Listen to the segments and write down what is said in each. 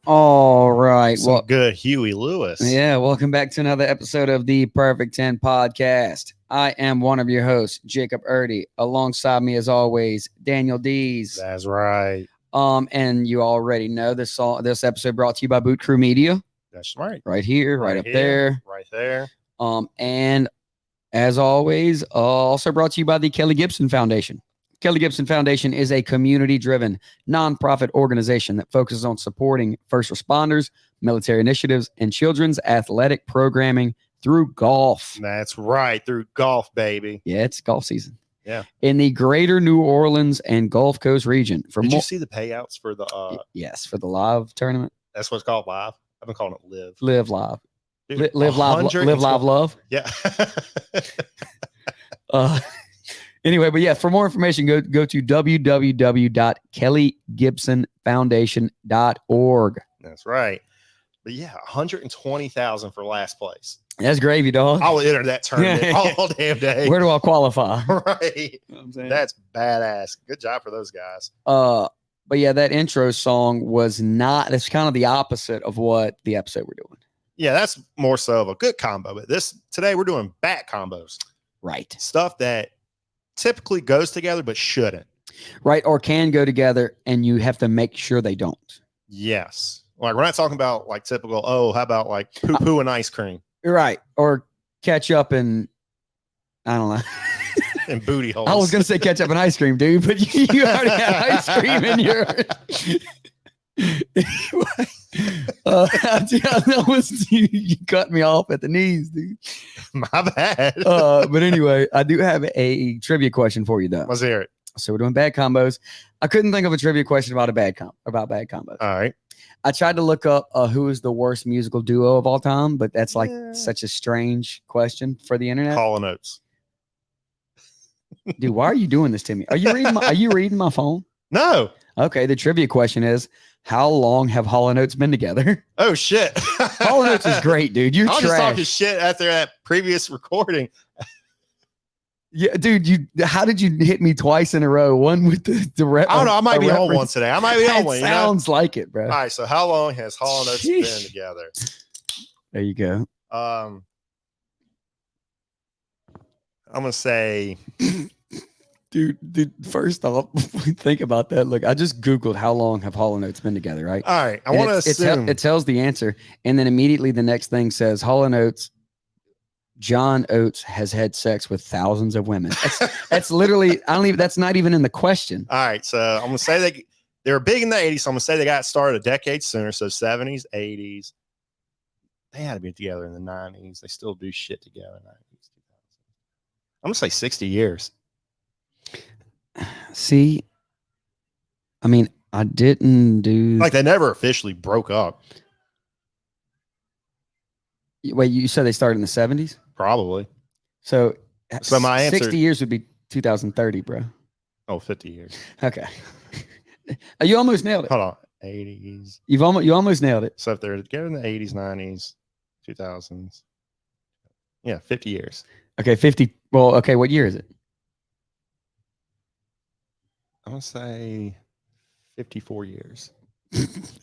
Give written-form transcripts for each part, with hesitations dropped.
All right. Some Well, good Huey Lewis. yeah, welcome back to another episode of the Perfect 10 podcast. I am one of your hosts, Jacob Erdy. Alongside me, as always, Daniel Dees. That's right. And you already know this episode brought to you by Boot Crew Media. That's right. Right here, right up here, there. Right there. And as always, also brought to you by the Kelly Gibson Foundation. Kelly Gibson Foundation is a community-driven nonprofit organization that focuses on supporting first responders, military initiatives, and children's athletic programming through golf. That's right. Through golf, baby. Yeah, it's golf season. Yeah. In the greater New Orleans and Gulf Coast region. Did you see the payouts for the yes, for the live tournament? That's what it's called, live. I've been calling it live. Live live. Dude, live live love. Yeah. Anyway, but yeah, for more information, go to www.kellygibsonfoundation.org. That's right. But yeah, 120,000 for last place. That's gravy, dog. I will enter that tournament all damn day. Where do I qualify? Right. You know that's badass. Good job for those guys. But yeah, that intro song was not. That's kind of the opposite of what the episode we're doing. Yeah, that's more so of a good combo. But today we're doing bat combos. Right. Stuff that typically goes together but shouldn't. Right, or can go together, and you have to make sure they don't. Yes. Like, we're not talking about like typical, how about like poo-poo and ice cream? Right, or ketchup and, I don't know. And booty holes. I was going to say ketchup and ice cream, dude, but you already had ice cream in your... That was you cut me off at the knees, dude. My bad. But anyway, I do have a trivia question for you, though. Let's hear it. So we're doing bad combos. I couldn't think of a trivia question about bad combos. All right. I tried to look up who is the worst musical duo of all time, but that's like such a strange question for the internet. Hall & Oates. Dude, why are you doing this to me? Are you reading my phone? No. Okay, the trivia question is, how long have Hall & Oates been together? Oh, shit. Hall & Oates is great, dude. You're I was trash. just talking shit after that previous recording. Yeah, dude, how did you hit me twice in a row? One with the rep. I don't know. I might be on one today. I might be on one. Sounds like it, bro. All right, so how long has Hall & Oates been together? There you go. I'm going to say... Dude, first off, think about that. Look, I just Googled how long have Hall & Oates been together, right? All right. I want to assume. It tells the answer. And then immediately the next thing says Hall & Oates, John Oates has had sex with thousands of women. That's literally, that's not even in the question. All right. So I'm going to say they were big in the 80s. So I'm going to say they got started a decade sooner. So 70s, 80s. They had to be together in the 90s. They still do shit together in the 90s. I'm going to say 60 years. See, I mean, I didn't do like they never officially broke up. Wait, you said they started in the 70s? Probably. So my answer 60 years would be 2030, bro. Oh, 50 years. Okay. You almost nailed it. Hold on. 80s. You almost nailed it. So if they're together in the 80s, 90s, 2000s. Yeah, 50 years. Okay, 50. Well, okay, what year is it? I'm going to say 54 years.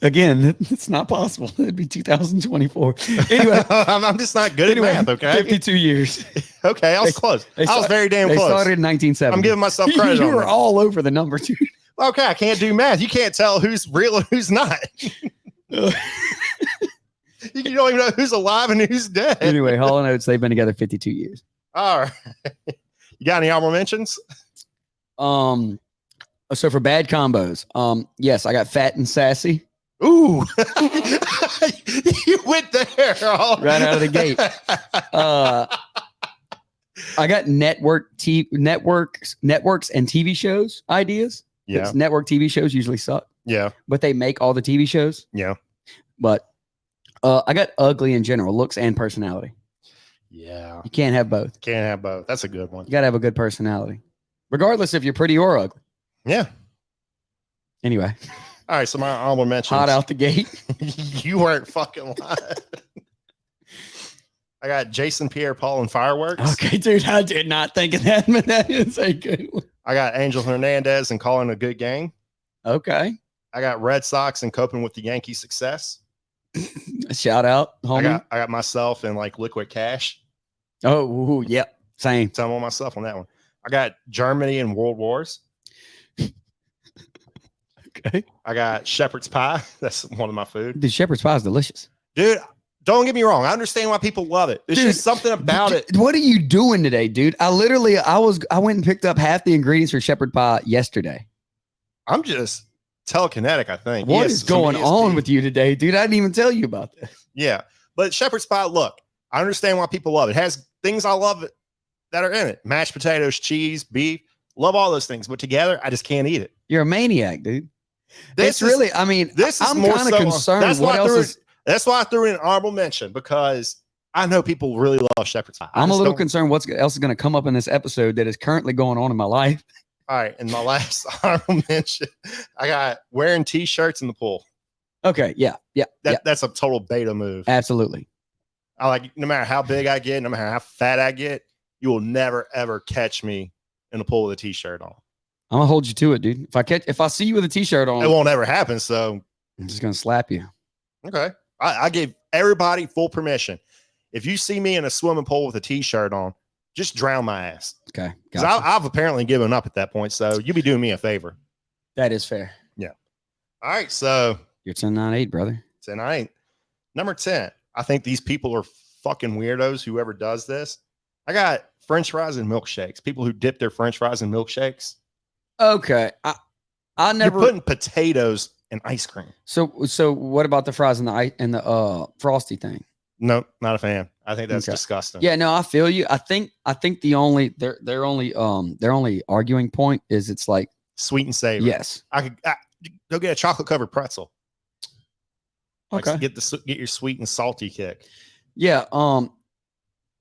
Again, it's not possible. It'd be 2024. Anyway, I'm just not good at math, okay? 52 years. Okay, I was close. I was very damn close. They started in 1970. I'm giving myself credit. You were all over the number, dude. Okay, I can't do math. You can't tell who's real and who's not. You don't even know who's alive and who's dead. Anyway, Hall & Oates, they've been together 52 years. All right. You got any honorable mentions? So for bad combos, yes, I got fat and sassy. Ooh, you went there right out of the gate. I got networks and TV shows ideas. Yeah, network TV shows usually suck. Yeah, but they make all the TV shows. Yeah, but I got ugly in general, looks and personality. Yeah, you can't have both. Can't have both. That's a good one. You gotta have a good personality, regardless if you're pretty or ugly. Yeah. Anyway. All right. So my honorable mentions. Hot out the gate. You weren't fucking lying. I got Jason Pierre-Paul and Fireworks. Okay, dude. I did not think of that, but that is a good one. I got Angel Hernandez and Calling a Good Game. Okay. I got Red Sox and coping with the Yankee success. Shout out, homie. I got myself in like liquid cash. Oh, ooh, yep. Same. So I'm on myself on that one. I got Germany and World Wars. Okay. I got shepherd's pie. That's one of my food. The shepherd's pie is delicious. Dude, don't get me wrong. I understand why people love it. There's just something about it. What are you doing today, dude? I went and picked up half the ingredients for shepherd pie yesterday. I'm just telekinetic, I think. What is going on with you today, dude? I didn't even tell you about this. Yeah. But shepherd's pie, look, I understand why people love it. It has things I love that are in it. Mashed potatoes, cheese, beef. Love all those things. But together, I just can't eat it. You're a maniac, dude. This I'm kind of concerned. That's why I threw in an honorable mention, because I know people really love shepherd's pie. I'm a little concerned what else is going to come up in this episode that is currently going on in my life. All right. And my last honorable mention, I got wearing t-shirts in the pool. Okay. Yeah. That's a total beta move. Absolutely. I like, no matter how big I get, no matter how fat I get, you will never, ever catch me in the pool with a t-shirt on. I'm gonna hold you to it, dude. If I see you with a t-shirt on, it won't ever happen. So I'm just gonna slap you. Okay. I gave everybody full permission. If you see me in a swimming pool with a t-shirt on, just drown my ass. Okay. Because I've apparently given up at that point. So you'll be doing me a favor. That is fair. Yeah. All right. So you're 10-9-8, brother. 10-9. Number 10. I think these people are fucking weirdos, whoever does this. I got French fries and milkshakes. People who dip their French fries in milkshakes. Okay. I never. You're putting potatoes in ice cream. So what about the fries and the frosty thing? No, not a fan. I think that's disgusting. Yeah, no, I feel you. I think their only arguing point is it's like sweet and savory. Yes. I could go get a chocolate covered pretzel. Okay. Like, get your sweet and salty kick. Yeah. Well,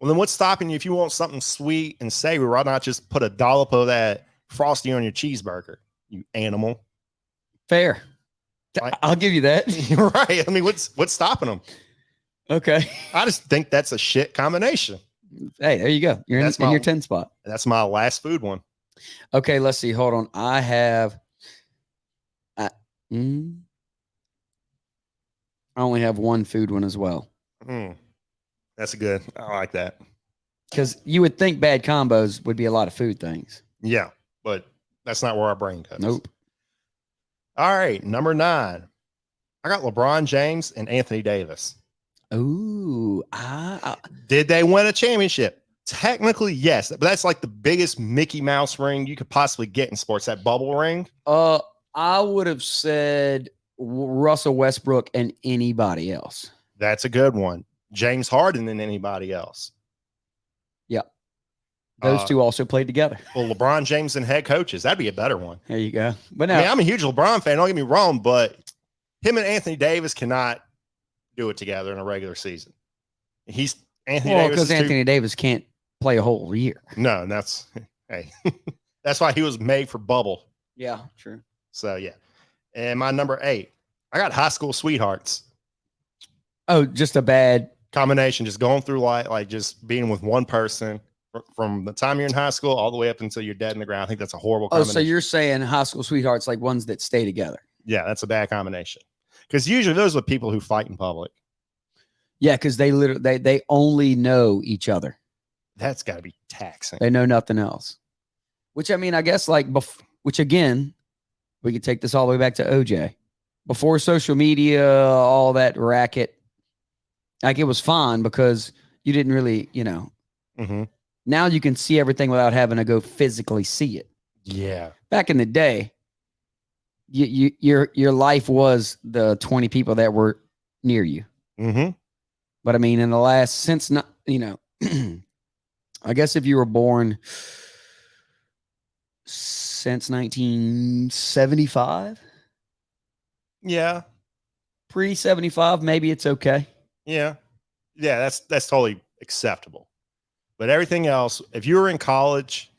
then what's stopping you if you want something sweet and savory? Why not just put a dollop of that frosty on your cheeseburger, you animal? Fair. I'll give you that. You're right. I mean, what's stopping them? Okay. I just think that's a shit combination. Hey, there you go. You're in your 10 spot. That's my last food one. Okay, let's see. Hold on. I have I only have one food one as well. That's good. I like that. Because you would think bad combos would be a lot of food things. Yeah, but that's not where our brain goes. Nope. All right, number 9. I got LeBron James and Anthony Davis. Ooh. Did they win a championship? Technically, yes. But that's like the biggest Mickey Mouse ring you could possibly get in sports, that bubble ring. I would have said Russell Westbrook and anybody else. That's a good one. James Harden and anybody else. Yeah. Those two also played together. Well, LeBron James and head coaches. That'd be a better one. There you go. But now, I mean, I'm a huge LeBron fan. Don't get me wrong, but him and Anthony Davis cannot do it together in a regular season. Because Anthony Davis can't play a whole year. No, and that's that's why he was made for bubble. Yeah, true. So yeah. And my number 8, I got High School Sweethearts. Oh, just a bad combination. Just going through life, like just being with one person from the time you're in high school all the way up until you're dead in the ground. I think that's a horrible combination. Oh, so you're saying high school sweethearts like ones that stay together? Yeah, that's a bad combination. Because usually those are people who fight in public. Yeah, because they only know each other. That's got to be taxing. They know nothing else. Which I mean, I guess which again, we could take this all the way back to OJ. Before social media, all that racket, like it was fine because you didn't really, Now you can see everything without having to go physically see it. Yeah. Back in the day, your life was the 20 people that were near you. Mm-hmm. But I mean, in the last I guess if you were born since 1975. Yeah. Pre-75, maybe it's okay. Yeah. Yeah, that's totally acceptable. But everything else, if you were in college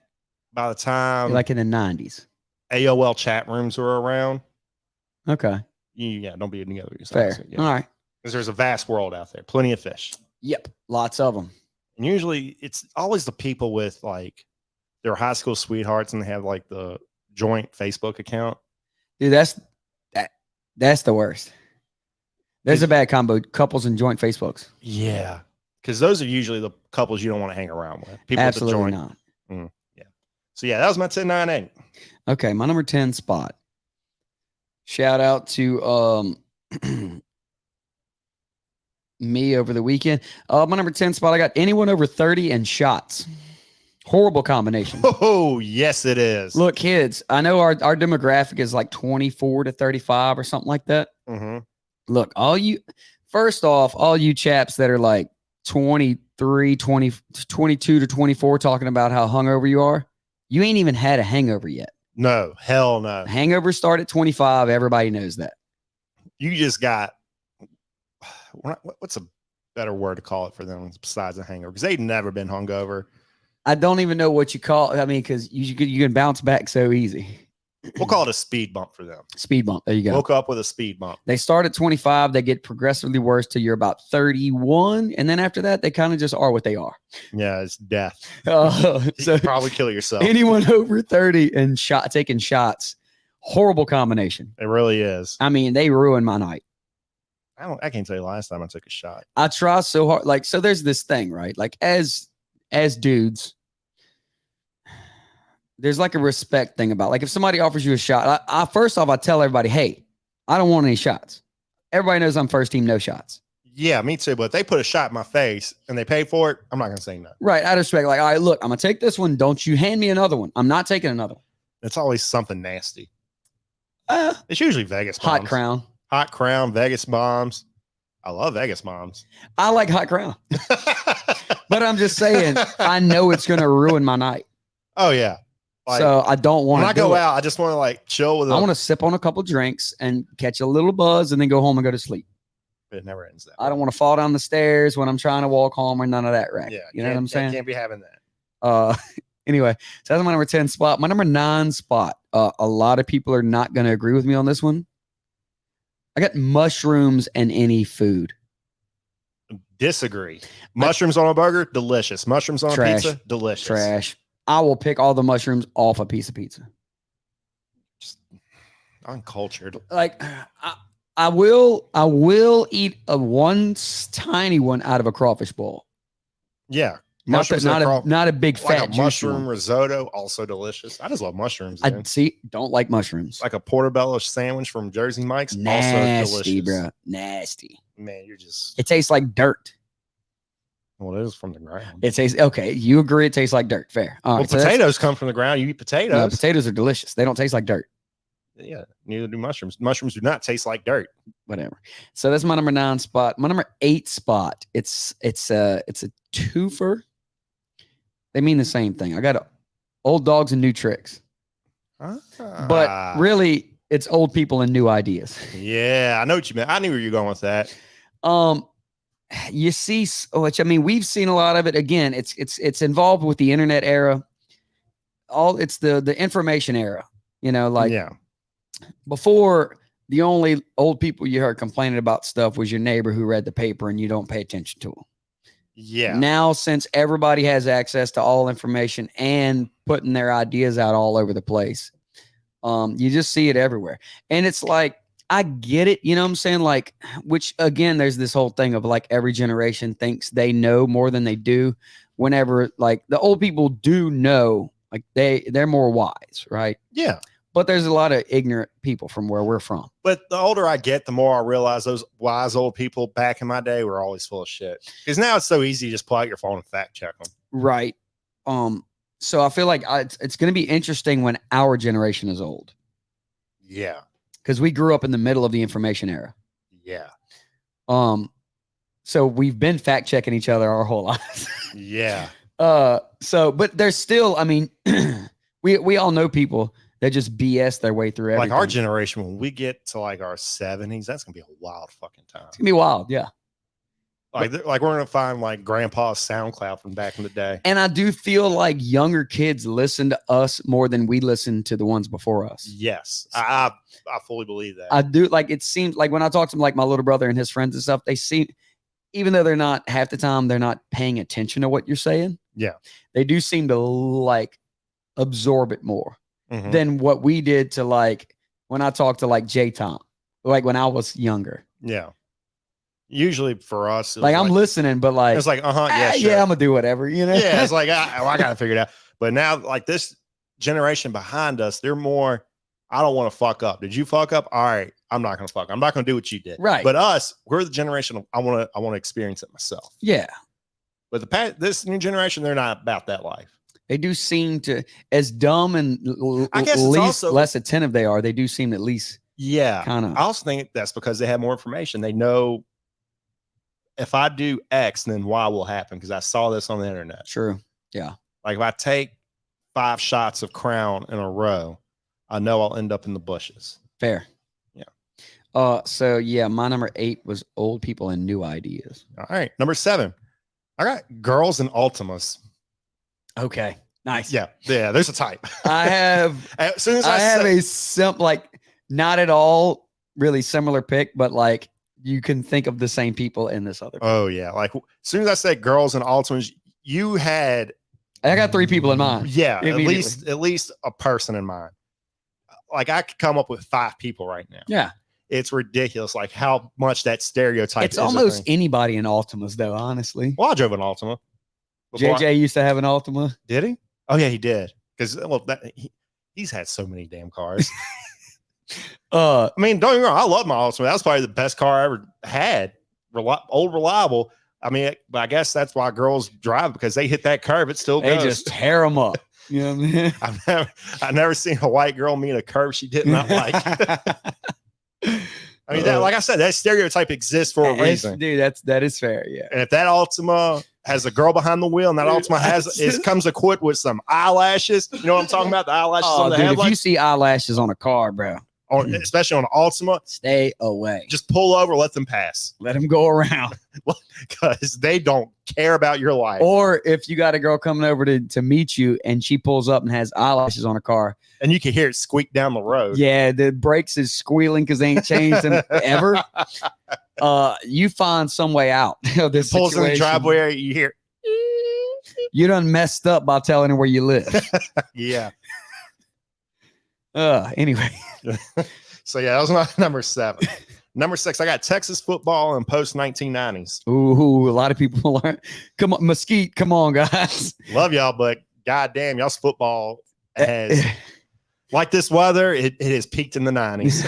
by the time like in the 90s, AOL chat rooms were around. Okay. Don't be together with yourself. Fair. So, yeah. All right. Because there's a vast world out there. Plenty of fish. Yep. Lots of them. And usually it's always the people with like their high school sweethearts and they have like the joint Facebook account. Dude, That's the worst. There's a bad combo. Couples and joint Facebooks. Yeah. Because those are usually the couples you don't want to hang around with. People Absolutely with the joint. not. Yeah. So yeah, that was my 10, 9, 8. Okay, my number 10 spot. Shout out to me over the weekend. My number 10 spot, I got anyone over 30 and shots. Horrible combination. Oh, yes, it is. Look, kids, I know our demographic is like 24 to 35 or something like that. Mm-hmm. Look, first off, all you chaps that are like 23, 20, 22 to 24 talking about how hungover you are, you ain't even had a hangover yet. No, hell no. Hangovers start at 25. Everybody knows that. You just got, what's a better word to call it for them besides a hangover? Because they've never been hungover. I don't even know what you call it. I mean, because you can bounce back so easy. We'll call it a speed bump for them. Speed bump. There you go. Woke up with a speed bump. They start at 25. They get progressively worse till you're about 31. And then after that, they kind of just are what they are. Yeah, it's death. So You probably kill yourself. anyone over 30 and taking shots, horrible combination. It really is. I mean, they ruined my night. I can't tell you the last time I took a shot. I try so hard. Like, so there's this thing, right? Like as dudes, there's like a respect thing about, like, if somebody offers you a shot, I first off, I tell everybody, hey, I don't want any shots. Everybody knows I'm first team, no shots. Yeah, me too. But if they put a shot in my face and they pay for it, I'm not going to say no. Right. Out of respect, like, all right, look, I'm going to take this one. Don't you hand me another one. I'm not taking another one. It's always something nasty. It's usually Vegas bombs. Hot Crown. Hot Crown, Vegas bombs. I love Vegas bombs. I like Hot Crown. But I'm just saying, I know it's going to ruin my night. Oh, yeah. Like, so I don't want to. When I go out, I just want to like chill with. I want to sip on a couple drinks and catch a little buzz, and then go home and go to sleep. It never ends that. I don't want to fall down the stairs when I'm trying to walk home or none of that racket. Yeah, you know what I'm saying? Can't be having that. Anyway, so that's my number 10 spot. My number 9 spot. A lot of people are not going to agree with me on this one. I got mushrooms and any food. Disagree. Mushrooms on a burger, delicious. Mushrooms on Trash. a pizza, delicious. Trash. I will pick all the mushrooms off a piece of pizza. Just uncultured. Like, I will eat one tiny one out of a crawfish bowl. Yeah. Not a big like fat a juicy mushroom one. risotto, also delicious. I just love mushrooms. I Man. don't like mushrooms. Like a portobello sandwich from Jersey Mike's, also Nasty, delicious. bro. Nasty. Man, you're just. It tastes like dirt. Well, it is from the ground. It tastes okay. You agree? It tastes like dirt. Fair. All Well, right. So potatoes come from the ground. You eat potatoes. no, potatoes are delicious. They don't taste like dirt. Yeah, neither do mushrooms. Mushrooms do not taste like dirt. Whatever. So that's my number 9 spot. My number 8 spot. It's a twofer. They mean the same thing. I got old dogs and new tricks, but really, it's old people and new ideas. Yeah, I know what you meant. I knew where you're going with that. You see, which I mean, we've seen a lot of it. Again, it's involved with the internet era. It's the information era. You know, like before, the only old people you heard complaining about stuff was your neighbor who read the paper and you don't pay attention to them. Yeah. Now, since everybody has access to all information and putting their ideas out all over the place, you just see it everywhere. And it's like, I get it. You know what I'm saying? Like, which again, there's this whole thing of like every generation thinks they know more than they do. Whenever like the old people do know, like they're more wise, right? Yeah. But there's a lot of ignorant people from where we're from. But the older I get, the more I realize those wise old people back in my day were always full of shit. Because now it's so easy to just pull out your phone and fact check them. Right. So I feel like it's going to be interesting when our generation is old. Yeah. Because we grew up in the middle of the information era. Yeah. So we've been fact checking each other our whole lives. Yeah. But there's still, I mean, we all know people that just BS their way through everything. Like our generation, when we get to like our 70s, that's gonna be a wild fucking time. It's gonna be wild, yeah. Like we're gonna find like grandpa's SoundCloud from back in the day. And I do feel like younger kids listen to us more than we listen to the ones before us. Yes, I fully believe that. I do. Like, it seems like when I talk to them, like my little brother and his friends and stuff, they seem, even though they're not half the time, they're not paying attention to what you're saying. Yeah, they do seem to like absorb it more mm-hmm. than what we did to like when I talked to like J Tom. like when I was younger. Yeah. Usually for us, it was Like I'm listening, but like it's like, yeah, sure. yeah, I'm gonna do whatever, you know. Yeah, it's like I got to figure it out. But now, like this generation behind us, they're more. I don't want to fuck up. Did you fuck up? All right, I'm not gonna fuck. I'm not gonna do what you did. Right. But us, we're the generation of I want to experience it myself. Yeah, But this new generation, they're not about that life. they do seem to, as dumb and I guess it's least also- less attentive they are. They do seem at least Yeah, kind of. I also think that's because they have more information. They know if I do X, then Y will happen because I saw this on the internet. True. Like if I take 5 shots of Crown in a row, I know I'll end up in the bushes. Fair. Yeah. So yeah, my number 8 was old people and new ideas. All right, number 7, I got girls and Ultimas. Okay. Nice. Yeah, there's a type. I have As soon as I I, have say, like not at all really similar pick, but like you can think of the same people in this other. oh yeah, like as soon as I said girls and Ultimas, you had I got 3 people in mind. yeah, Immediately. at least a person in mind. Like I could come up with 5 people right now. Yeah. It's ridiculous, like how much that stereotype. It's is a almost thing. anybody in Altimas though, honestly. Well, I drove an Altima. before I- JJ used to have an Altima. did he? Oh yeah, he did. Because he's had so many damn cars. I mean, don't get me wrong, I love my Altima. That was probably the best car I ever had. Old, reliable. I mean, but I guess that's why girls drive because they hit that curve, it still They goes. just tear them up. You know what I mean? I've never seen a white girl meet a curve she did not like. I mean, that, like I said, that stereotype exists for a reason. Dude, that is fair. Yeah. And if that Altima has a girl behind the wheel and that Dude, Altima comes equipped with some eyelashes, you know what I'm talking about? The eyelashes on the dude, if headlight, you see eyelashes on a car, bro, especially on an Altima, stay away. just pull over, let them pass Let them go around. because they don't care about your life. Or if you got a girl coming over to meet you and she pulls up and has eyelashes on her car, And you can hear it squeak down the road. yeah, the brakes is squealing because they ain't changed them ever. You find some way out of this Pulls in the situation. driveway, you hear, You done messed up by telling her where you live. yeah. Anyway. So yeah, that was my number 7. Number 6, I got Texas football in post 1990s. Ooh, a lot of people are. Come on, Mesquite. Come on, guys. Love y'all, but goddamn, y'all's football has like this weather. It has peaked in the 90s.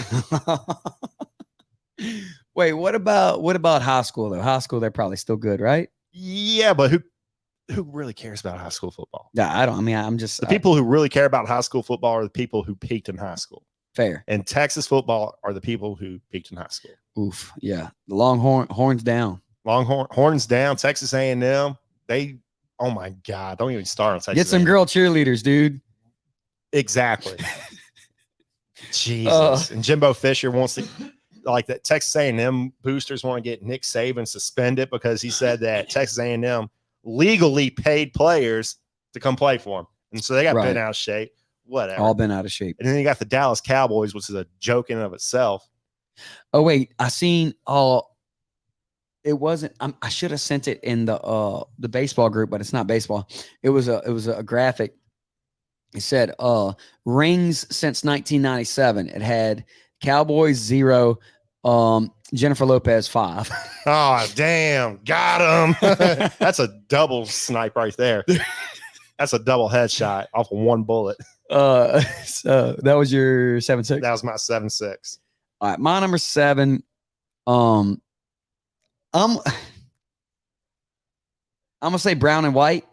Wait, what about high school though? High school, they're probably still good, right? Yeah, but who really cares about high school football? Yeah, I don't. I mean, I'm just The people who really care about high school football are the people who peaked in high school. fair. And Texas football are the people who peaked in high school. Oof, yeah. The Longhorn horns down. Longhorn horns down. Texas A&M. They. Oh my God! Don't even start on Texas. Get some A&M. girl cheerleaders, dude. Exactly. Jesus. And Jimbo Fisher wants to, like that. Texas A&M boosters want to get Nick Saban suspended because he said that Texas A&M legally paid players to come play for him, and so they got Right. bent out of shape. Whatever. All been out of shape. And then you got the Dallas Cowboys, which is a joke in and of itself. Oh wait, I seen. It wasn't. I should have sent it in the baseball group, but it's not baseball. It was a graphic. It said rings since 1997. It had Cowboys 0, Jennifer Lopez 5. Oh, damn. Got him. That's a double snipe right there. That's a double headshot off of one bullet. So that was your 7-6. That was my 7-6. All right, my number 7. I'm gonna say brown and white.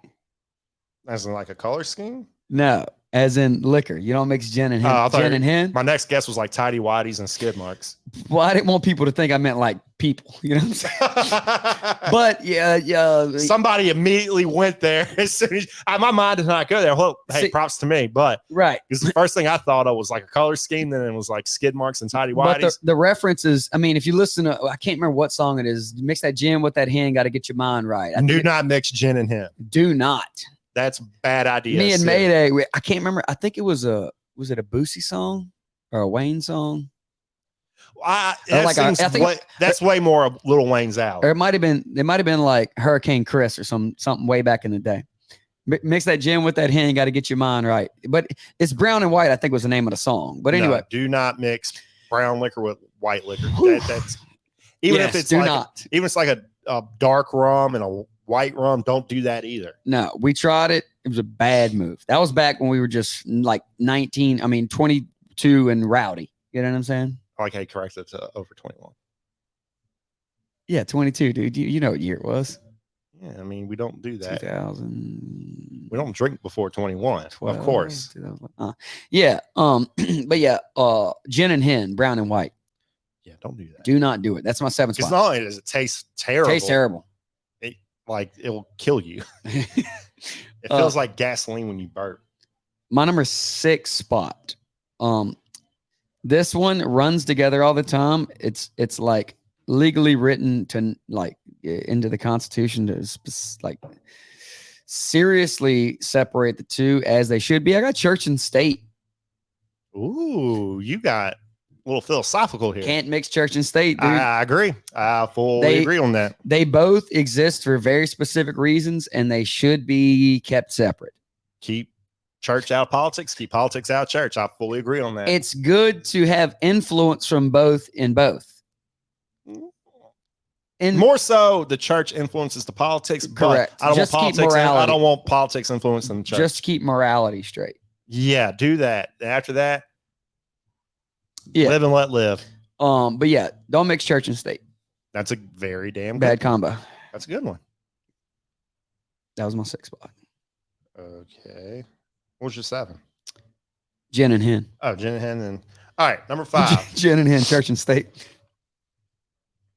As in like a color scheme? No, as in liquor. You don't mix gin and hen. Oh, I thought Gin and hen. My next guess was like tidy whities and skid marks. Well, I didn't want people to think I meant like people. You know what I'm saying? But yeah. Somebody immediately went there as soon as my mind did not go there. Well, hey, See- props to me, but Right. because the first thing I thought of was like a color scheme, then it was like skid marks and tidy But whities. the references, I mean, if you listen to, I can't remember what song it is. Mix that gin with that hen. Got to get your mind right. I Do think not mix gin and hen. do not. That's a bad idea. Me and Sid. Mayday. I can't remember. I think it was it a Boosie song or a Wayne song? That like a- seems I think- way, that's way more of Lil Wayne's out. Or it might have been like Hurricane Chris or something way back in the day. Mix that gin with that hen. Got to get your mind right. But it's brown and white. I think was the name of the song. But anyway, No, do not mix brown liquor with white liquor. That's even Yes, if it's do like not. even if it's like a dark rum and a white rum, don't do that either. No, we tried it. It was a bad move. That was back when we were just like 22 and rowdy. You know what I'm saying? I like how you corrected it to over 21. Yeah, 22, dude. You know what year it was? Yeah, I mean, we don't do that. 2000. We don't drink before 21, of course. 2000. Yeah. But yeah, gin and hen, brown and white. Yeah, don't do that. Do not do it. That's my seventh Because spot. not only does it taste terrible, Tastes terrible. like it will kill you. It feels like gasoline when you burp. My number 6 spot. This one runs together all the time. It's like legally written to like into the Constitution to like seriously separate the two as they should be. I got church and state. Ooh, you got a little philosophical here. Can't mix church and state, dude. I agree. I fully agree on that. They both exist for very specific reasons, and they should be kept separate. Keep church out of politics. Keep politics out of church. I fully agree on that. It's good to have influence from both in both. And more so, the church influences the politics. Correct. But I don't Just want keep politics. I morality. don't want politics influencing the church. just keep morality straight. Yeah, do that. After that, Yeah. live and let live. But yeah, don't mix church and state. That's a very damn good. Bad combo. That's a good one. That was my 6th spot. Okay. What was your 7? Gin and hen. Oh, gin and hen. And all right, number 5. Gin and hen, church and state.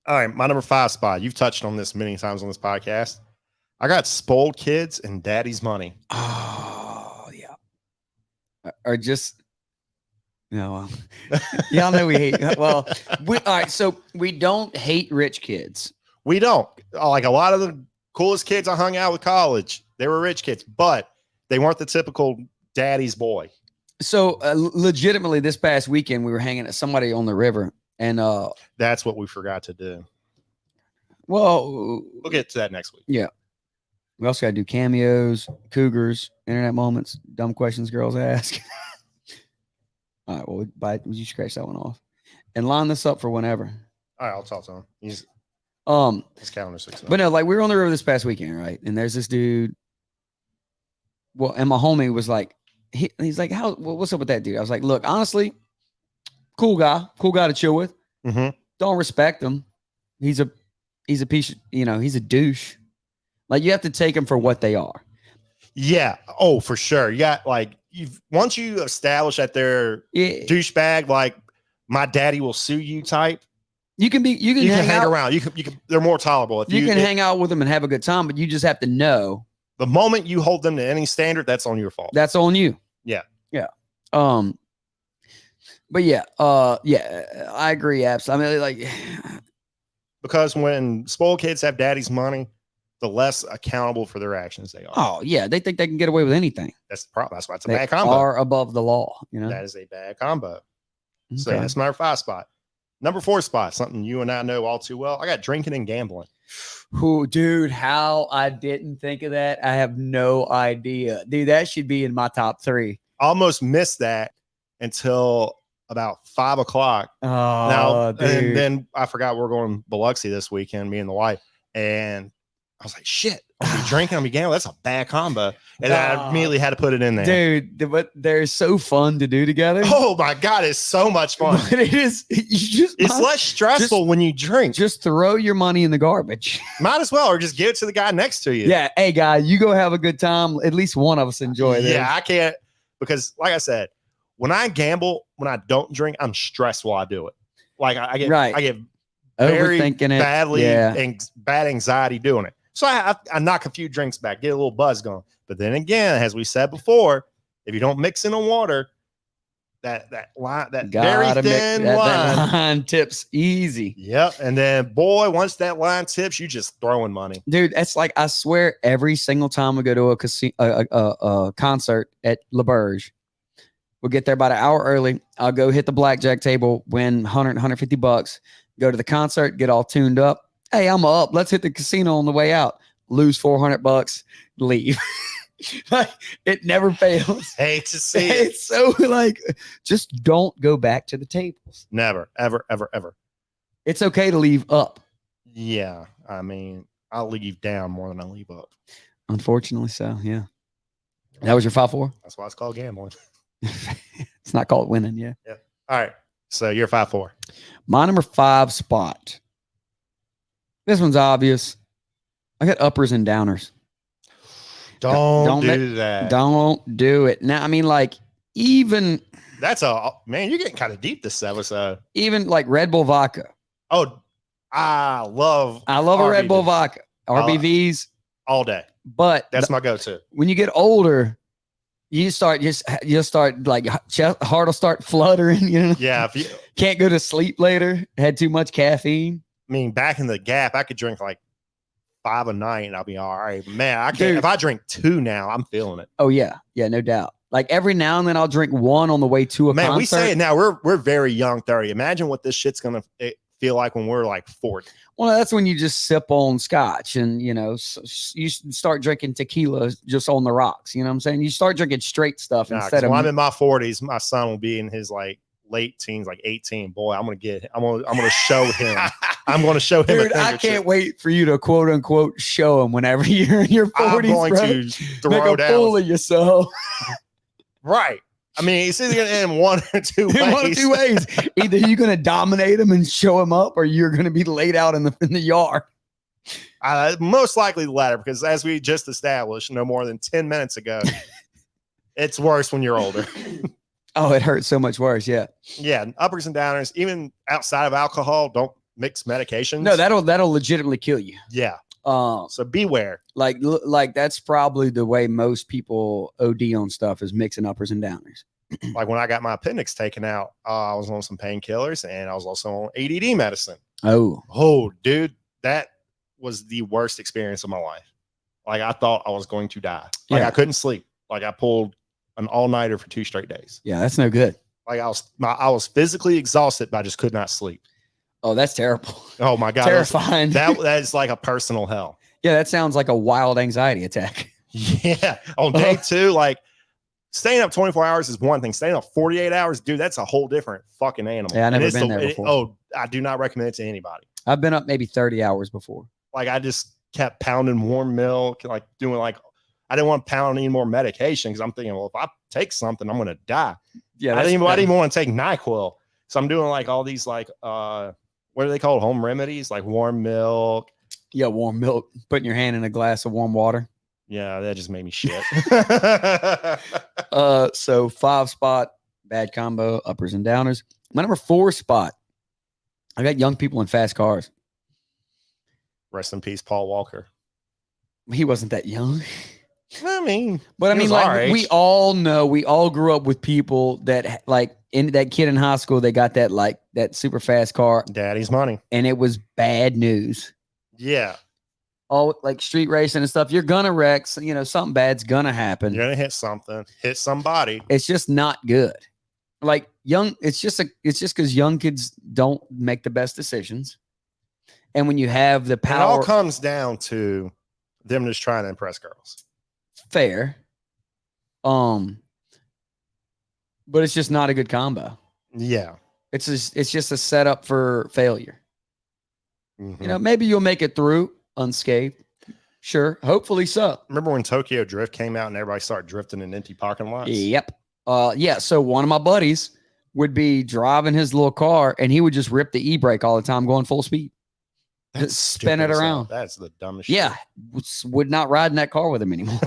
All right, my number 5 spot. You've touched on this many times on this podcast. I got spoiled kids and daddy's money. Oh yeah. Or just no. Y'all know we hate. Well, all right. So we don't hate rich kids. We don't. Like a lot of the coolest kids I hung out with college, they were rich kids, but they weren't the typical daddy's boy. So legitimately, this past weekend we were hanging at somebody on the river, and that's what we forgot to do. Well, we'll get to that next week. Yeah. We also got to do cameos, cougars, internet moments, dumb questions girls ask. All right. Well, you scratch that one off and line this up for whenever. All right. I'll talk to him. His calendar 6. But no, like we were on the river this past weekend, right? And there's this dude. Well, and my homie was like, he's like, what's up with that dude? I was like, look, honestly, cool guy to chill with. Mm-hmm. Don't respect him. He's a piece of, he's a douche. Like you have to take them for what they are. Yeah. Oh, for sure. You got like once you establish that they're douchebag, like my daddy will sue you type. You can hang around. You can. They're more tolerable. If you can hang out with them and have a good time, but you just have to know the moment you hold them to any standard, that's on your fault. That's on you. Yeah. Yeah. But yeah. I agree. Absolutely. I mean, like, because when spoiled kids have daddy's money, the less accountable for their actions they are. Oh yeah, they think they can get away with anything. That's the problem. That's why it's a they bad combo. Are above the law. That is a bad combo. Okay. So that's my 5 spot. Number 4 spot, something you and I know all too well. I got drinking and gambling. Who, dude? How I didn't think of that? I have no idea, dude. That should be in my top 3. Almost missed that until about 5 o'clock. Oh, now, dude. And then I forgot we're going to Biloxi this weekend, me and the wife, and I was like, shit, I'll be drinking, I'll be gambling. That's a bad combo. And I immediately had to put it in there. Dude, but they're so fun to do together. Oh my God, it's so much fun. But it's less stressful when you drink. Just throw your money in the garbage. Might as well, or just give it to the guy next to you. Yeah. Hey, guy, you go have a good time. At least one of us enjoy this. Yeah, I can't, because like I said, when I gamble, when I don't drink, I'm stressed while I do it. Like I get very badly and bad anxiety doing it. So I knock a few drinks back, get a little buzz going. But then again, as we said before, if you don't mix in the water, that line, that very thin line. That line tips easy. Yep. And then, boy, once that line tips, you just throwing money. Dude, that's like, I swear, every single time we go to a concert at LaBerge, we'll get there about an hour early. I'll go hit the blackjack table, win 100, 150 bucks, go to the concert, get all tuned up. Hey, I'm up. Let's hit the casino on the way out. Lose 400 bucks, leave. Like, it never fails. Hate to see it. It's so like, just don't go back to the tables. Never, ever, ever, ever. It's okay to leave up. Yeah. I mean, I'll leave down more than I leave up. Unfortunately, so yeah. That was your 5-4. That's why it's called gambling. It's not called winning. Yeah. All right. So you're 5-4. My number 5 spot. This one's obvious. I got uppers and downers. Don't Don't do that. Don't do it. Now, I mean, like, even That's man, you're getting kind of deep this episode. like Red Bull vodka. Oh, I love a Red Bull RBV. vodka. RBVs. all day. But That's my go-to. when you get older, you'll start like heart will start fluttering, you know. Yeah. If you, Can't go to sleep later. Had too much caffeine. I mean, back in the Gap, I could drink like 5 a night and I'll be all right. Man, I can't. Dude. If I drink 2 now, I'm feeling it. Oh yeah, no doubt. Like every now and then I'll drink one on the way to a Man, concert. we say it now. We're very young, 30. Imagine what this shit's gonna feel like when we're like 40. Well, that's when you just sip on scotch and, you know, you start drinking tequila just on the rocks. You know what I'm saying? You start drinking straight stuff Nah, 'cause instead of. when I'm in my 40s, my son will be in his like late teens, like 18. Boy, I'm gonna show him. I'm gonna show him. Dude, a thing I or can't two. wait for you to quote unquote show him whenever you're in your 40s. I'm going bro. to Make throw a down. fool of yourself. Right. I mean, it's either gonna end one or two ways. In one of two ways. Either you're going to dominate him and show him up, or you're going to be laid out in the yard. Most likely the latter, because as we just established no more than 10 minutes ago, it's worse when you're older. Oh, it hurts so much worse. Yeah. Yeah, uppers and downers, even outside of alcohol, don't mix medications. No, that'll legitimately kill you. Yeah. Um, So beware. like that's probably the way most people OD on stuff is mixing uppers and downers. Like when I got my appendix taken out, I was on some painkillers and I was also on ADD medicine. Oh, Oh, dude, that was the worst experience of my life. Like I thought I was going to die. Like Yeah. I couldn't sleep. Like I pulled an all-nighter for 2 straight days. yeah, that's no good. Like I was physically exhausted, but I just could not sleep. Oh, that's terrible. Oh my God. Terrifying. That is like a personal hell. Yeah, that sounds like a wild anxiety attack. Yeah. On day 2, like staying up 24 hours is one thing. Staying up 48 hours, dude, that's a whole different fucking animal. Yeah, I've never And it's been there before. Oh, I do not recommend it to anybody. I've been up maybe 30 hours before. Like I just kept pounding warm milk, like doing like I didn't want to pound any more medication because I'm thinking, well, if I take something, I'm gonna die. Yeah, I didn't even want to take NyQuil. So I'm doing like all these like what are they called? Home remedies, like warm milk. Yeah, warm milk. Putting your hand in a glass of warm water. Yeah, that just made me shit. So 5 spot, bad combo, uppers and downers. My number 4 spot, I got young people in fast cars. Rest in peace, Paul Walker. He wasn't that young. I mean, But I he mean, was our like age. we all know, we all grew up with people that like in that kid in high school, they got that super fast car Daddy's money. and it was bad news. Yeah, All like street racing and stuff. You're gonna wreck, so, you know, something bad's gonna happen. you're gonna hit something, hit somebody. It's just not good. Like it's just because young kids don't make the best decisions. And when you have the It all power, comes down to them just trying to impress girls. fair. But it's just not a good combo. Yeah. It's just a setup for failure. Mhm. You know, maybe you'll make it through unscathed. Sure. Hopefully so. Remember when Tokyo Drift came out and everybody started drifting in empty parking lots? Yep. Yeah. So one of my buddies would be driving his little car and he would just rip the e-brake all the time, going full speed. That's Just spin stupid it as hell. around. That's the dumbest Yeah. Would not ride in that car with him anymore.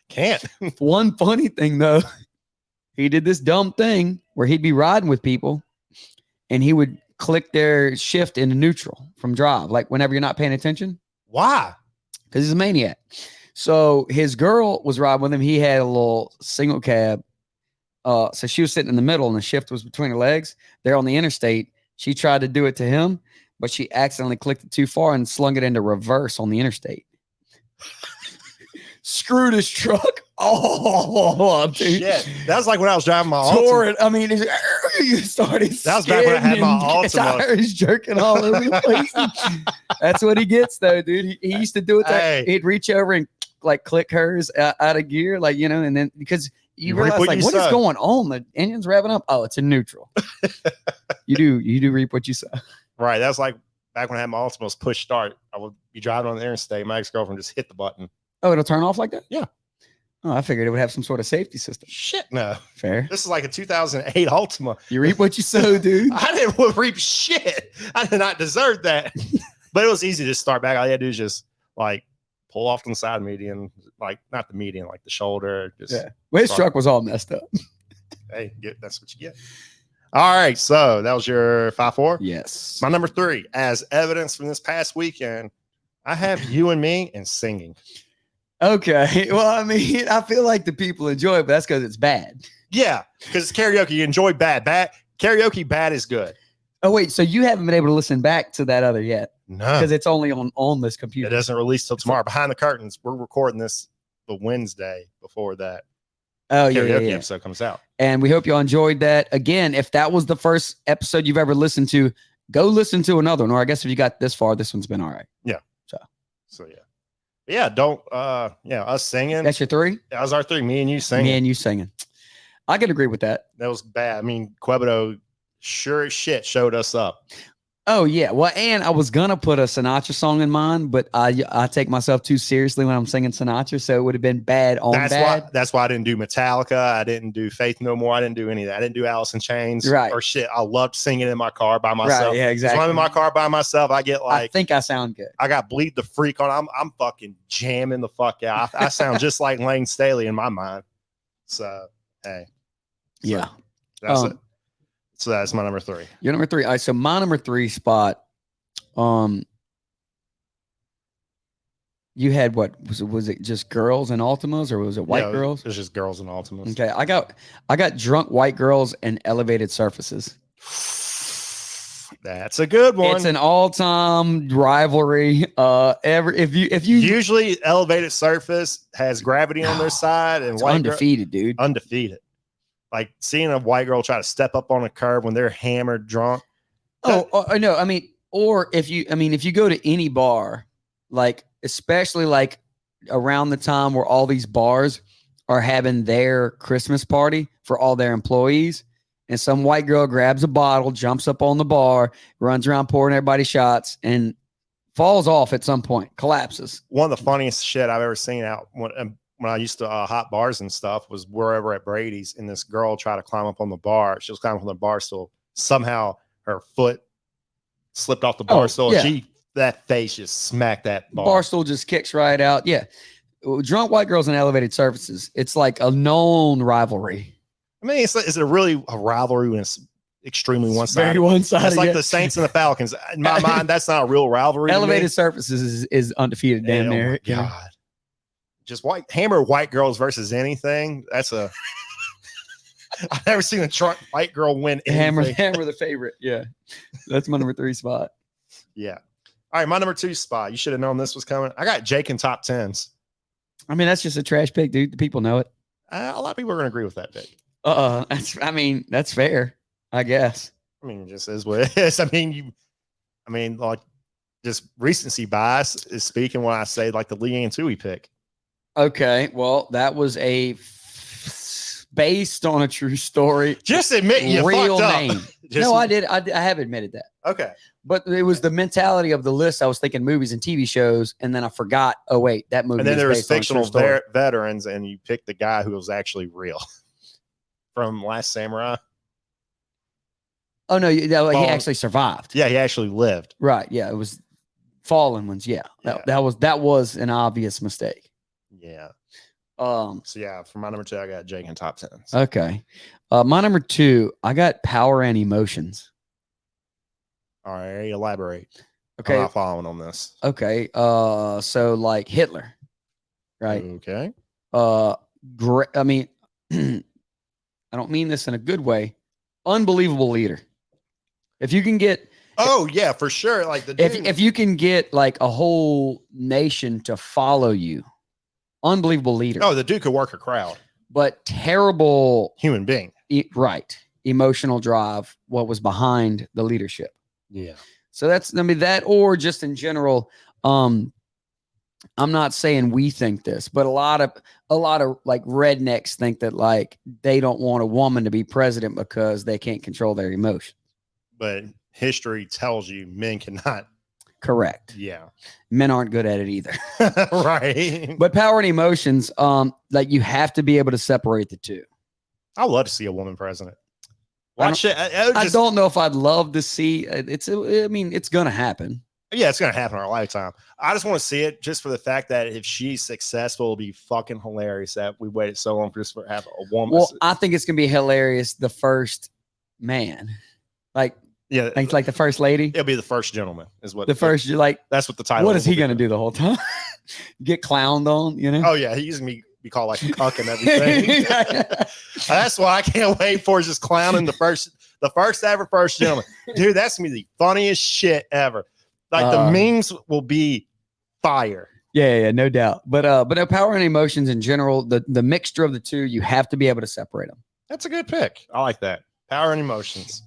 shit. Can't. One funny thing though, he did this dumb thing where he'd be riding with people and he would click their shift into neutral from drive, like whenever you're not paying attention, Why? because he's a maniac. So his girl was riding with him. He had a little single cab. So she was sitting in the middle and the shift was between her legs. They're on the interstate. She tried to do it to him, but she accidentally clicked it too far and slung it into reverse on the interstate. Screwed his truck all up, dude. Shit. That was like when I was driving my Tore Altima. it. I mean, you started. That was back when I had my skidding and Altima. Tires jerking all over the place. That's what he gets, though, dude. He used to do it. Hey. He'd reach over and like click hers out of gear, like, you know, and then because you reap realize what like you what is sow. going on? The engine's revving up. Oh, it's in neutral. you do reap what you sow. Right. That's like back when I had my Altima's push start. I would be driving on the interstate. My ex-girlfriend just hit the button. Oh, it'll turn off like that? Yeah. Oh, I figured it would have some sort of safety system. Shit, no. Fair. This is like a 2008 Altima. You reap what you sow, dude. I didn't reap shit. I did not deserve that. But it was easy to start back. All you had to do is just like pull off to the side median, like not the median, like the shoulder. Just Yeah. Well, his truck was all messed up. hey, that's what you get. All right. So that was your 5-4. Yes. My number 3, as evidence from this past weekend, I have You and Me and singing. Okay. Well, I mean, I feel like the people enjoy it, but that's because it's bad. Yeah, because it's karaoke. You enjoy bad. Karaoke bad is good. Oh, wait. So you haven't been able to listen back to that other yet No, because it's only on this it computer. doesn't release till tomorrow. Behind the curtains, we're recording this the Wednesday before that Oh, yeah, karaoke yeah. episode comes out. And we hope y'all enjoyed that. Again, if that was the first episode you've ever listened to, go listen to another one. Or I guess if you got this far, this one's been all right. So yeah, don't us singing. That's your 3? That was our 3. Me and you singing. Me and you singing. I can agree with that. That was bad. I mean, Quebedo sure as shit showed us up. Oh, yeah. Well, and I was going to put a Sinatra song in mind, but I take myself too seriously when I'm singing Sinatra. So it would have been bad on bad. That's why I didn't do Metallica. I didn't do Faith No More. I didn't do any of that. I didn't do Alice in Chains Right. or shit. I loved singing in my car by myself. Right. Yeah, So exactly. when I'm in my car by myself, I get I like, think I sound good. I got Bleed the Freak on. I'm fucking jamming the fuck out. I sound just like Lane Staley in my mind. So, hey. So Yeah. That's it. So that's my number 3. Your number 3. All right. So my number 3 spot, you had what was it just girls and Altimas or was it white girls? It was just girls and Altimas. Okay. I got drunk white girls and elevated surfaces. That's a good one. It's an all-time rivalry. If you Usually Elevated Surface has Gravity on their side and it's white undefeated, dude. undefeated. Like seeing a white girl try to step up on a curb when they're hammered drunk. Oh, no. I mean, or if you go to any bar, like especially like around the time where all these bars are having their Christmas party for all their employees, and some white girl grabs a bottle, jumps up on the bar, runs around pouring everybody shots, and falls off at some point, collapses. One of the funniest shit I've ever seen out when I used to hot bars and stuff was we're over at Brady's and this girl tried to climb up on the bar. She was climbing up on the bar stool. Somehow her foot slipped off the bar stool. Yeah. That face just smacked that bar. Barstool just kicks right out. Yeah. Drunk white girls and elevated surfaces. It's like a known rivalry. I mean, is it really a rivalry when it's extremely one-sided? Very one-sided. It's like the Saints and the Falcons. In my mind, that's not a real rivalry. Elevated surfaces is undefeated. Damn Oh near. my God. Just hammer white girls versus anything. That's a. I've never seen a drunk white girl win anything. Hammer the favorite. Yeah. That's my number 3 spot. Yeah. All right, my number 2 spot. You should have known this was coming. I got Jake in top 10s. I mean, that's just a trash pick, dude. The people know it. A lot of people are going to agree with that pick. That's fair, I guess. I mean, it just is what it is. Like just recency bias is speaking when I say like the Leanne Tui pick. Okay. Well, that was based on a true story. Just admit you real fucked up. name. No, I did. I have admitted that. Okay. But it was the mentality of the list. I was thinking movies and TV shows, and then I forgot. Oh wait, that movie. And then is there was based on a true fictional story. veterans, and you picked the guy who was actually real from Last Samurai. Oh no, he Fallen. actually survived. Yeah, he actually lived. Right. Yeah, it was fallen ones. Yeah, Yeah. That was an obvious mistake. Yeah. So yeah, for my number 2, I got Jake in top 10s. Okay. My number 2, I got Power and Emotions. All right, elaborate. Okay. I'm not following on this. Okay. So like Hitler, right? Okay. Great. I mean, I don't mean this in a good way. Unbelievable leader. If you can get, Oh yeah, for sure. Like the dude, if you can get like a whole nation to follow you, unbelievable leader. the dude could work a crowd. But terrible, Human being. right? Emotional drive. What was behind the leadership? Yeah. So that or just in general, I'm not saying we think this, but a lot of like rednecks think that like they don't want a woman to be president because they can't control their emotions. But history tells you men cannot. Correct. Yeah. Men aren't good at it either. Right. But power and emotions, like you have to be able to separate the two. I'd love to see a woman president. I Watch it. I don't know if I'd love to see I mean, it's gonna happen. Yeah, it's gonna happen in our lifetime. I just want to see it just for the fact that if she's successful, it'll be fucking hilarious that we waited so long for just for have a woman. Well, I think it's gonna be hilarious. The first man, like like the first lady, it'll be the first gentleman, is what the first. Like, that's what the title. What is he gonna do the whole time? Get clowned on, you know? Oh yeah, he's gonna be called like a cuck and everything. That's why I can't wait for just clowning the first ever first gentleman, dude. That's gonna be the funniest shit ever. Like the memes will be fire. Yeah, no doubt. But no, power and emotions in general, the mixture of the two, you have to be able to separate them. That's a good pick. I like that. Power and emotions.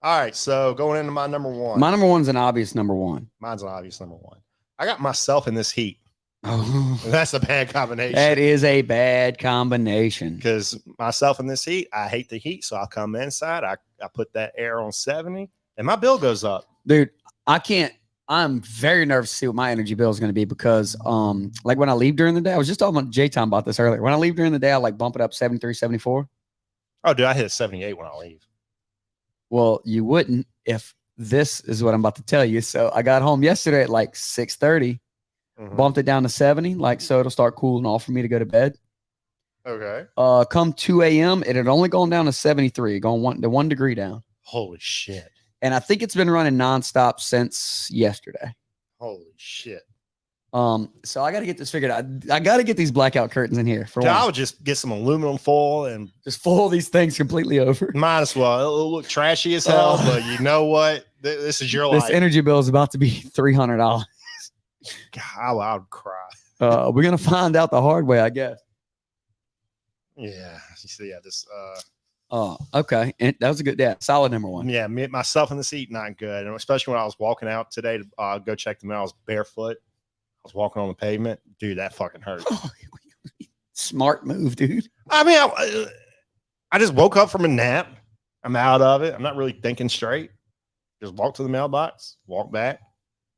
All right, so going into my number one. My number one's an obvious number one. Mine's an obvious number one. I got myself in this heat. Oh, that's a bad combination. That is a bad combination. Because myself in this heat, I hate the heat, so I'll come inside. I put that air on 70, and my bill goes up. Dude, I'm very nervous to see what my energy bill is going to be because like when I leave during the day, I was just talking about J-Time about this earlier. When I leave during the day, I like bump it up 73, 74. Oh, dude, I hit 78 when I leave. Well, you wouldn't if this is what I'm about to tell you. So I got home yesterday at like 6:30, bumped it down to 70, like so it'll start cooling off for me to go to bed. Okay. Come 2 a.m., it had only gone down to 73, going 1 degree down. Holy shit. And I think it's been running nonstop since yesterday. Holy shit. So I got to get this figured out. I got to get these blackout curtains in here. For I would just get some aluminum foil and just foil these things completely over. Might as well. It'll look trashy as hell, but you know what? This is your life. This energy bill is about to be $300. God, I would cry. We're gonna find out the hard way, I guess. Yeah. You see, yeah, this. Okay. And that was a good, solid number one. Yeah, myself in the seat, not good. And especially when I was walking out today to go check the mail, I was barefoot. I was walking on the pavement. Dude, that fucking hurt. Smart move, dude. I mean, I just woke up from a nap. I'm out of it. I'm not really thinking straight. Just walk to the mailbox, walk back.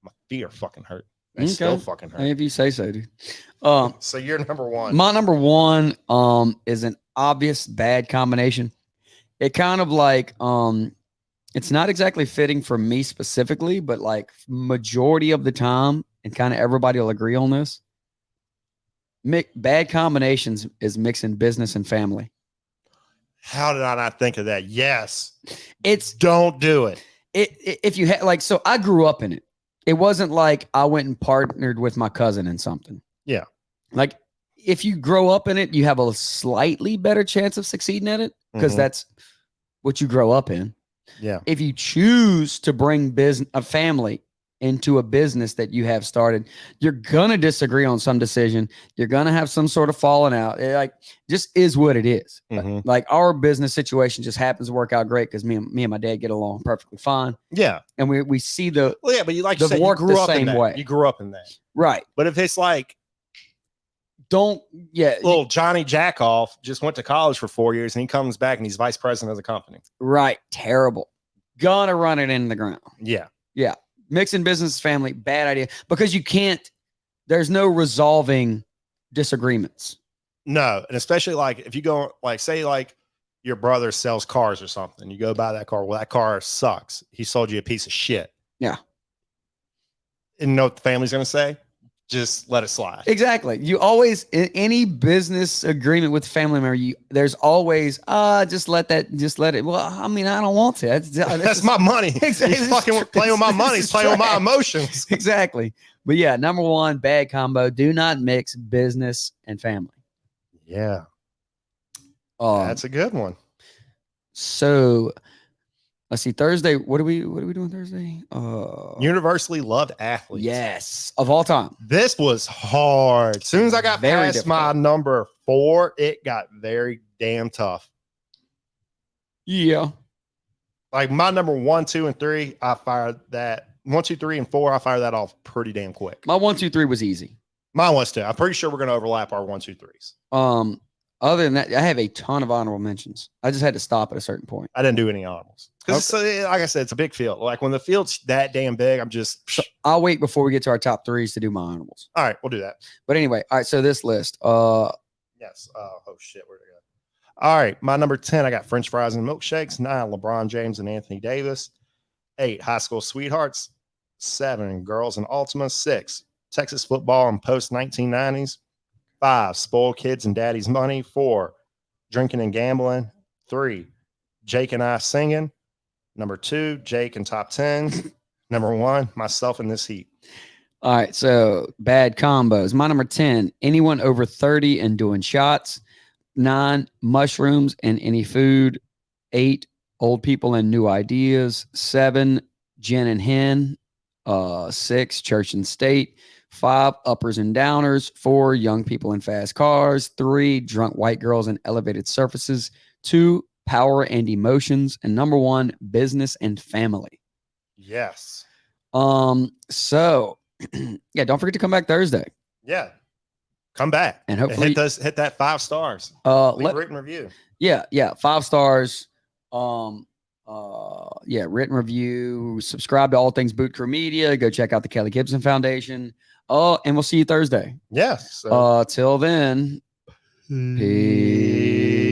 My feet are fucking hurt. They still fucking hurt. If you say so, dude. So you're number one. My number one is an obvious bad combination. It kind of like it's not exactly fitting for me specifically, but like majority of the time, and kind of everybody will agree on this. Bad combinations is mixing business and family. How did I not think of that? Yes, don't do it. If you had like, so I grew up in it. It wasn't like I went and partnered with my cousin in something. Yeah, like if you grow up in it, you have a slightly better chance of succeeding at it because that's what you grow up in. Yeah. If you choose to bring a family into a business that you have started, you're gonna disagree on some decision. You're gonna have some sort of falling out. It like just is what it is. Like our business situation just happens to work out great because me and my dad get along perfectly fine. Yeah, and we see the but you like the work you grew the up same in that. way. You grew up in that, right? But if it's like little Johnny Jackoff just went to college for 4 years and he comes back and he's vice president of the company. Right. Terrible. Gonna run it into the ground. Yeah. Yeah. Mixing business family, bad idea because you can't, there's no resolving disagreements. No. And especially like if you go like say like your brother sells cars or something, you go buy that car. Well, that car sucks. He sold you a piece of shit. Yeah. And you know what the family's gonna say? Just let it slide. Exactly. You always in any business agreement with family member, there's always just let it. Well, I mean, I don't want to. That's my money. Exactly. He's fucking playing with my money. He's playing with my emotions. Exactly. But yeah, number one, bad combo. Do not mix business and family. Yeah. That's a good one. So let's see. Thursday. What are we doing Thursday? Universally loved athletes. Yes, of all time. This was hard. As soon as I got past my number 4, it got very damn tough. Yeah. Like my number 1, 2, and 3, I fired that 1, 2, 3, and 4. I'll fire that off pretty damn quick. My 1, 2, 3 was easy. Mine was too. I'm pretty sure we're going to overlap our 1, 2, 3s. Other than that, I have a ton of honorable mentions. I just had to stop at a certain point. I didn't do any honorables because, like I said, it's a big field. Like when the field's that damn big, I'm just. So I'll wait before we get to our top threes to do my honorables. All right, we'll do that. But anyway, all right. So this list. Yes. Oh shit, where'd it go? All right, my number 10. I got French fries and milkshakes. 9, LeBron James and Anthony Davis. 8, high school sweethearts. 7, girls in Ultima. 6, Texas football and post 1990s. 5, spoiled kids and daddy's money. 4, drinking and gambling. 3, Jake and I singing. Number 2, Jake and top 10. Number 1, myself in this heat. All right. So bad combos. My number 10, anyone over 30 and doing shots. 9, mushrooms and any food. 8, old people and new ideas. 7, gin and hen. 6, church and state. 5, uppers and downers. 4, young people in fast cars. 3, drunk white girls in elevated surfaces. 2, power and emotions. And number 1, business and family. Yes. So yeah, don't forget to come back Thursday. Yeah. Come back And hopefully hit that 5 stars. Leave a written review. Yeah, 5 stars. Written review. Subscribe to All Things Boot Crew Media. Go check out the Kelly Gibson Foundation. And we'll see you Thursday. Yes. Till then, peace.